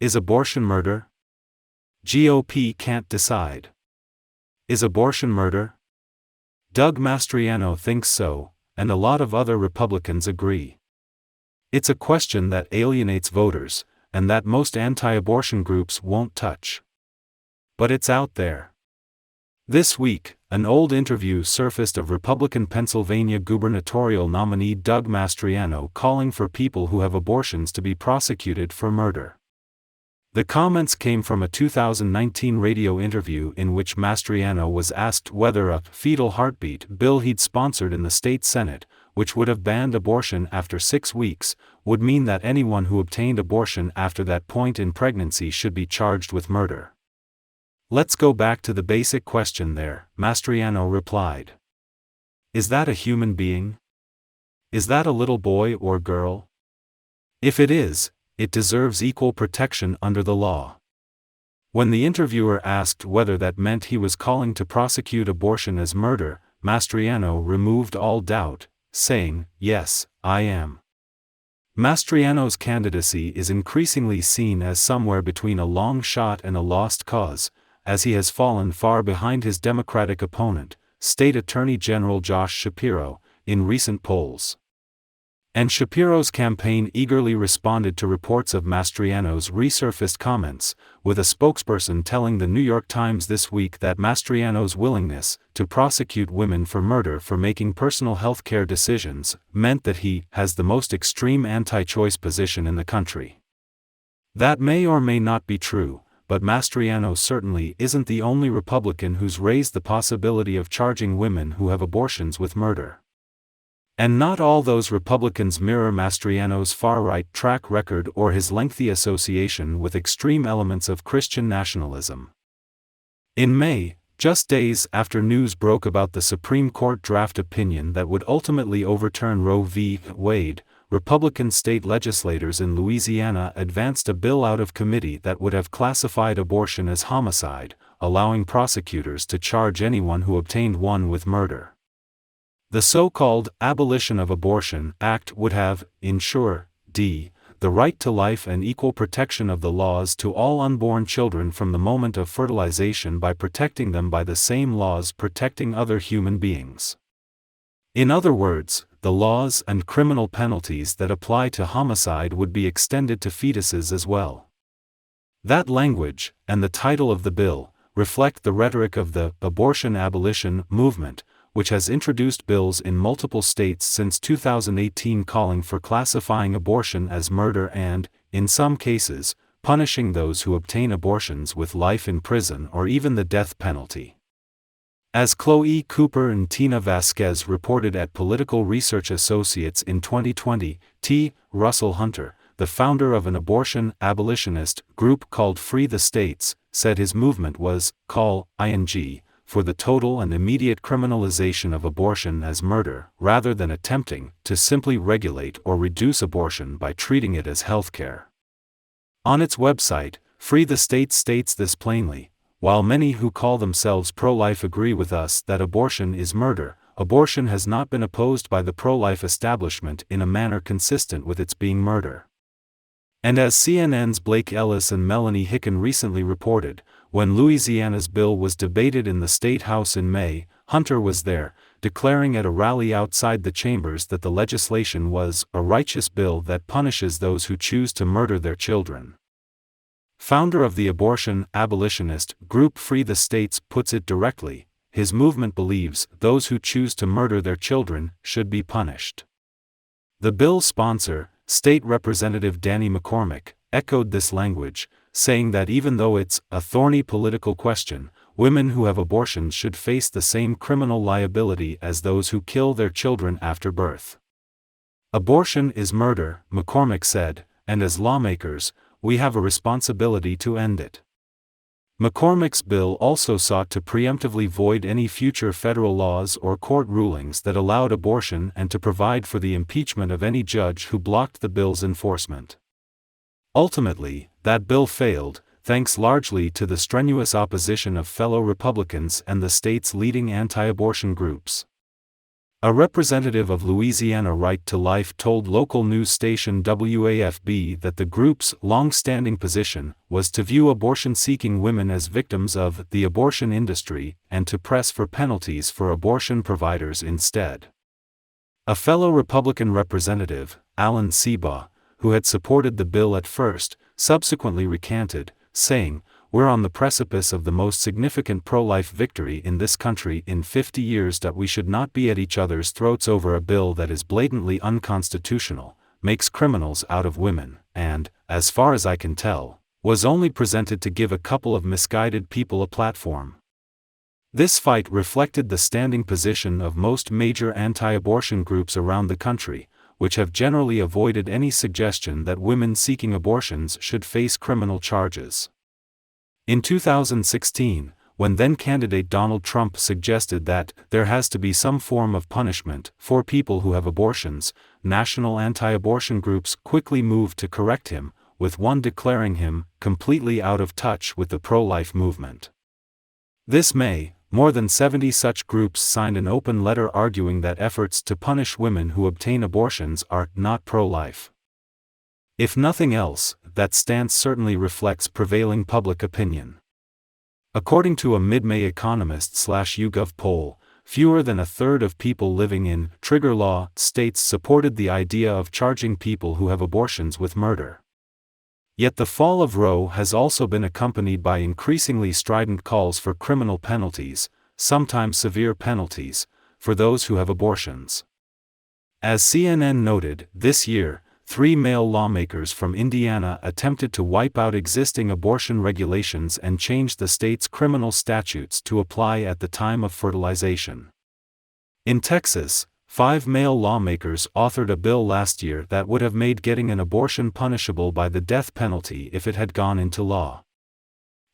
Is abortion murder? GOP can't decide. Is abortion murder? Doug Mastriano thinks so, and a lot of other Republicans agree. It's a question that alienates voters, and that most anti-abortion groups won't touch. But it's out there. This week, an old interview surfaced of Republican Pennsylvania gubernatorial nominee Doug Mastriano calling for people who have abortions to be prosecuted for murder. The comments came from a 2019 radio interview in which Mastriano was asked whether a fetal heartbeat bill he'd sponsored in the state Senate, which would have banned abortion after 6 weeks, would mean that anyone who obtained abortion after that point in pregnancy should be charged with murder. Let's go back to the basic question there, Mastriano replied. Is that a human being? Is that a little boy or girl? If it is, it deserves equal protection under the law. When the interviewer asked whether that meant he was calling to prosecute abortion as murder, Mastriano removed all doubt, saying, "Yes, I am." Mastriano's candidacy is increasingly seen as somewhere between a long shot and a lost cause, as he has fallen far behind his Democratic opponent, State Attorney General Josh Shapiro, in recent polls. And Shapiro's campaign eagerly responded to reports of Mastriano's resurfaced comments, with a spokesperson telling the New York Times this week that Mastriano's willingness to prosecute women for murder for making personal health care decisions meant that he has the most extreme anti-choice position in the country. That may or may not be true, but Mastriano certainly isn't the only Republican who's raised the possibility of charging women who have abortions with murder. And not all those Republicans mirror Mastriano's far-right track record or his lengthy association with extreme elements of Christian nationalism. In May, just days after news broke about the Supreme Court draft opinion that would ultimately overturn Roe v. Wade, Republican state legislators in Louisiana advanced a bill out of committee that would have classified abortion as homicide, allowing prosecutors to charge anyone who obtained one with murder. The so-called Abolition of Abortion Act would have, ensure, the right to life and equal protection of the laws to all unborn children from the moment of fertilization by protecting them by the same laws protecting other human beings. In other words, the laws and criminal penalties that apply to homicide would be extended to fetuses as well. That language, and the title of the bill, reflect the rhetoric of the abortion abolition movement, which has introduced bills in multiple states since 2018 calling for classifying abortion as murder and, in some cases, punishing those who obtain abortions with life in prison or even the death penalty. As Chloe Cooper and Tina Vasquez reported at Political Research Associates in 2020, T. Russell Hunter, the founder of an abortion abolitionist group called Free the States, said his movement was, for the total and immediate criminalization of abortion as murder, rather than attempting to simply regulate or reduce abortion by treating it as healthcare. On its website, Free the States states this plainly: while many who call themselves pro-life agree with us that abortion is murder, abortion has not been opposed by the pro-life establishment in a manner consistent with its being murder. And as CNN's Blake Ellis and Melanie Hicken recently reported, when Louisiana's bill was debated in the State House in May, Hunter was there, declaring at a rally outside the chambers that the legislation was a righteous bill that punishes those who choose to murder their children. Founder of the abortion abolitionist group Free the States puts it directly: his movement believes those who choose to murder their children should be punished. The bill's sponsor, State Representative Danny McCormick, echoed this language, saying that even though it's a thorny political question, women who have abortions should face the same criminal liability as those who kill their children after birth. Abortion is murder, McCormick said, and as lawmakers, we have a responsibility to end it. McCormick's bill also sought to preemptively void any future federal laws or court rulings that allowed abortion and to provide for the impeachment of any judge who blocked the bill's enforcement. Ultimately, that bill failed, thanks largely to the strenuous opposition of fellow Republicans and the state's leading anti-abortion groups. A representative of Louisiana Right to Life told local news station WAFB that the group's long-standing position was to view abortion-seeking women as victims of the abortion industry and to press for penalties for abortion providers instead. A fellow Republican representative, Alan Seabaugh, who had supported the bill at first, subsequently recanted, saying, "We're on the precipice of the most significant pro-life victory in this country in 50 years that we should not be at each other's throats over a bill that is blatantly unconstitutional, makes criminals out of women, and, as far as I can tell, was only presented to give a couple of misguided people a platform." This fight reflected the standing position of most major anti-abortion groups around the country, which have generally avoided any suggestion that women seeking abortions should face criminal charges. In 2016, when then-candidate Donald Trump suggested that there has to be some form of punishment for people who have abortions, national anti-abortion groups quickly moved to correct him, with one declaring him completely out of touch with the pro-life movement. This May, more than 70 such groups signed an open letter arguing that efforts to punish women who obtain abortions are not pro-life. If nothing else, that stance certainly reflects prevailing public opinion. According to a mid-May Economist/YouGov poll, fewer than a third of people living in trigger law states supported the idea of charging people who have abortions with murder. Yet the fall of Roe has also been accompanied by increasingly strident calls for criminal penalties, sometimes severe penalties, for those who have abortions. As CNN noted, this year, 3 male lawmakers from Indiana attempted to wipe out existing abortion regulations and change the state's criminal statutes to apply at the time of fertilization. In Texas, 5 male lawmakers authored a bill last year that would have made getting an abortion punishable by the death penalty if it had gone into law.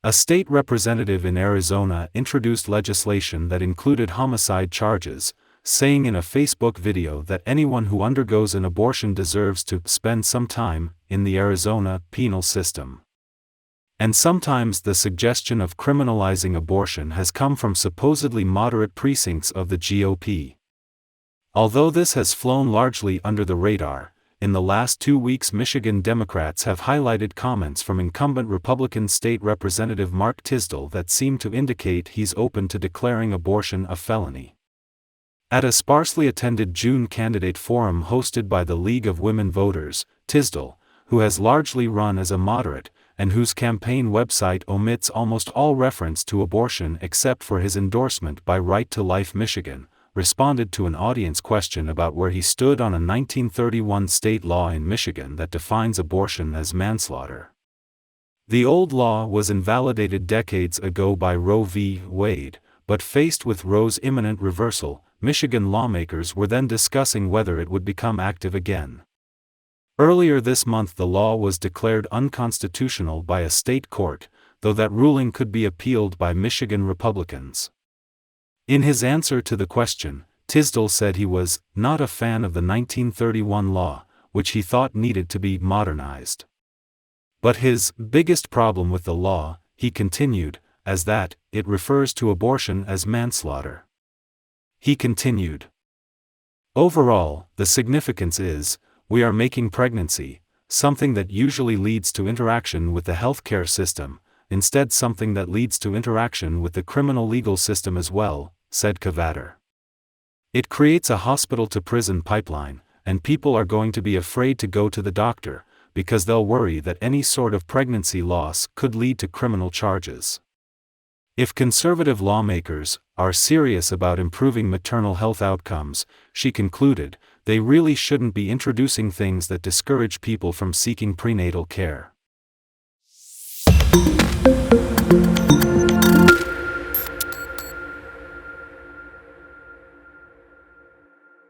A state representative in Arizona introduced legislation that included homicide charges, saying in a Facebook video that anyone who undergoes an abortion deserves to spend some time in the Arizona penal system. And sometimes the suggestion of criminalizing abortion has come from supposedly moderate precincts of the GOP. Although this has flown largely under the radar, in the last 2 weeks Michigan Democrats have highlighted comments from incumbent Republican State Representative Mark Tisdall that seem to indicate he's open to declaring abortion a felony. At a sparsely attended June candidate forum hosted by the League of Women Voters, Tisdall, who has largely run as a moderate, and whose campaign website omits almost all reference to abortion except for his endorsement by Right to Life Michigan, responded to an audience question about where he stood on a 1931 state law in Michigan that defines abortion as manslaughter. The old law was invalidated decades ago by Roe v. Wade, but faced with Roe's imminent reversal, Michigan lawmakers were then discussing whether it would become active again. Earlier this month the law was declared unconstitutional by a state court, though that ruling could be appealed by Michigan Republicans. In his answer to the question, Tisdall said he was not a fan of the 1931 law, which he thought needed to be modernized. But his biggest problem with the law, he continued, is that it refers to abortion as manslaughter. He continued, "Overall, the significance is, we are making pregnancy, something that usually leads to interaction with the healthcare system, instead something that leads to interaction with the criminal legal system as well," said KATHRYN. "It creates a hospital-to-prison pipeline, and people are going to be afraid to go to the doctor, because they'll worry that any sort of pregnancy loss could lead to criminal charges. If conservative lawmakers are serious about improving maternal health outcomes," she concluded, "they really shouldn't be introducing things that discourage people from seeking prenatal care."